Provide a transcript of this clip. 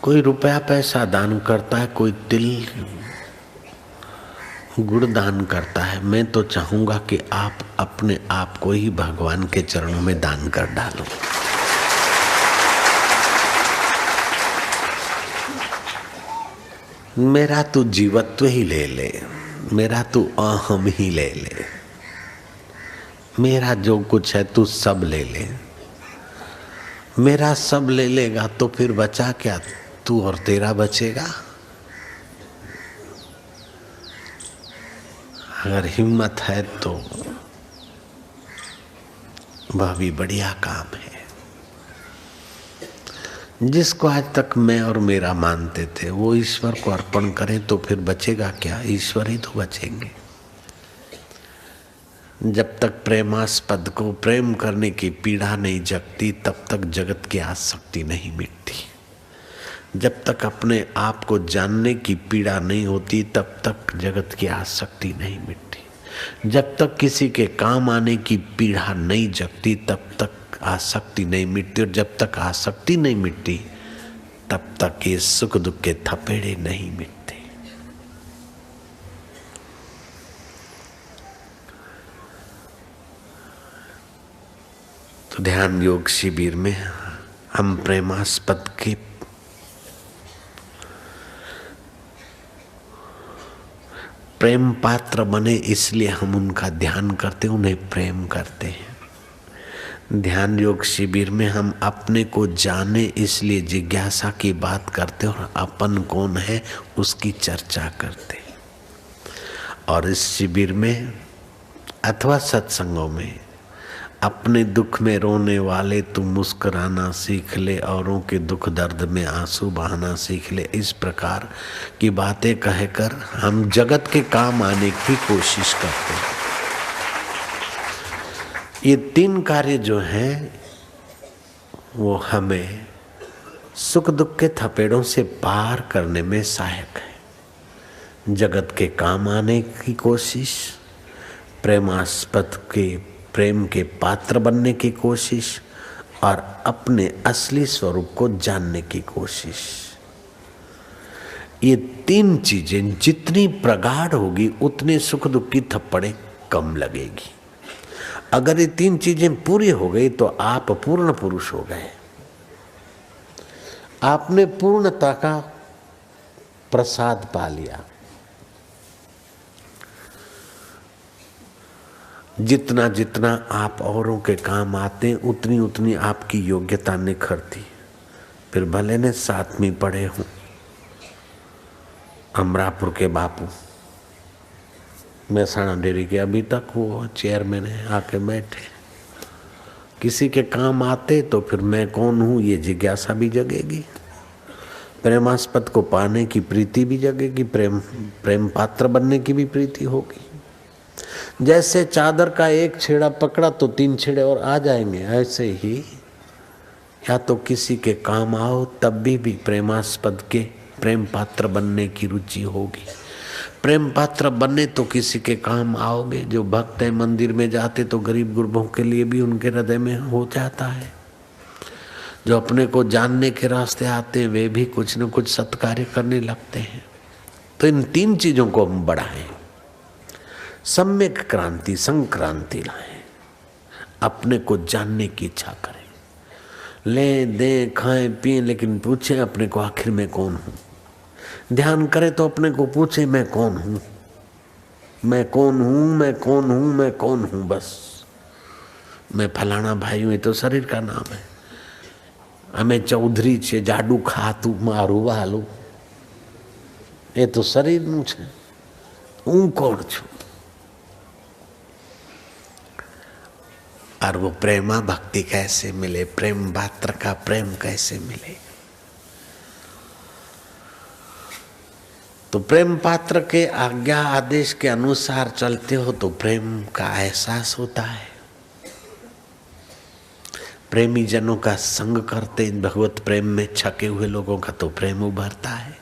कोई रुपया पैसा दान करता है, कोई तिल गुड़ दान करता है। मैं तो चाहूंगा कि आप अपने आप को ही भगवान के चरणों में दान कर डालो। मेरा तू जीवत्व ही ले ले, मेरा तू अहम ही ले ले, मेरा जो कुछ है तू सब ले ले। मेरा सब ले लेगा तो फिर बचा क्या, तू और तेरा बचेगा। अगर हिम्मत है तो वह भी बढ़िया काम है। जिसको आज तक मैं और मेरा मानते थे वो ईश्वर को अर्पण करें तो फिर बचेगा क्या, ईश्वर ही तो बचेंगे। जब तक प्रेमास्पद को प्रेम करने की पीड़ा नहीं जगती तब तक जगत की आसक्ति नहीं मिटती। जब तक अपने आप को जानने की पीड़ा नहीं होती तब तक जगत की आसक्ति नहीं मिटती। जब तक किसी के काम आने की पीड़ा नहीं जगती तब तक आसक्ति नहीं मिटती, और जब तक आसक्ति नहीं मिटती तब तक ये सुख दुख के थपेड़े नहीं मिटते। तो ध्यान योग शिविर में हम प्रेमास्पद के प्रेम पात्र बने, इसलिए हम उनका ध्यान करते, उन्हें प्रेम करते हैं। ध्यान योग शिविर में हम अपने को जाने इसलिए जिज्ञासा की बात करते और अपन कौन है उसकी चर्चा करते। और इस शिविर में अथवा सत्संगों में अपने दुख में रोने वाले तू मुस्कुराना सीख ले, औरों के दुख दर्द में आंसू बहाना सीख ले, इस प्रकार की बातें कहकर हम जगत के काम आने की कोशिश करते हैं। ये तीन कार्य जो हैं वो हमें सुख दुख के थपेड़ों से पार करने में सहायक है। जगत के काम आने की कोशिश, प्रेमास्पद के प्रेम के पात्र बनने की कोशिश और अपने असली स्वरूप को जानने की कोशिश। ये तीन चीजें जितनी प्रगाढ़ होगी उतने सुख दुख की थप्पड़े कम लगेगी। अगर ये तीन चीजें पूरी हो गई तो आप पूर्ण पुरुष हो गए, आपने पूर्णता का प्रसाद पा लिया। जितना जितना आप औरों के काम आते हैं उतनी उतनी आपकी योग्यता निखरती। फिर भले ने सातवीं पढ़े हूँ, अमरापुर के बापू मेहसाणा डेयरी के अभी तक वो चेयरमैन है, आके बैठे। किसी के काम आते तो फिर मैं कौन हूँ ये जिज्ञासा भी जगेगी, प्रेमास्पद को पाने की प्रीति भी जगेगी, प्रेम पात्र बनने की भी प्रीति होगी। जैसे चादर का एक छेड़ा पकड़ा तो तीन छेड़े और आ जाएंगे, ऐसे ही या तो किसी के काम आओ तब भी प्रेमास्पद के प्रेम पात्र बनने की रुचि होगी। प्रेम पात्र बनने तो किसी के काम आओगे। जो भक्त है मंदिर में जाते तो गरीब गुरबों के लिए भी उनके हृदय में हो जाता है। जो अपने को जानने के रास्ते आते हैं वे भी कुछ न कुछ सत्कार्य करने लगते हैं। तो इन तीन चीजों को हम बढ़ाएं, सम्यक क्रांति संक्रांति लाएं, अपने को जानने की इच्छा करें, लें दें खाएं पिएं, लेकिन पूछें अपने को आखिर मैं कौन हूँ। ध्यान करें तो अपने को पूछें मैं कौन हूँ, मैं कौन हूँ, मैं कौन हूँ, मैं कौन हूँ। बस मैं फलाना भाई हूँ, ये तो शरीर का नाम है। हमें चौधरी छे जाडू खातू मारू वालू, ये तो शरीरનું છે। હું કોણ છું? और वो प्रेमा भक्ति कैसे मिले, प्रेम पात्र का प्रेम कैसे मिले। तो प्रेम पात्र के आज्ञा आदेश के अनुसार चलते हो तो प्रेम का एहसास होता है। प्रेमी जनों का संग करते भगवत प्रेम में छके हुए लोगों का तो प्रेम उभरता है।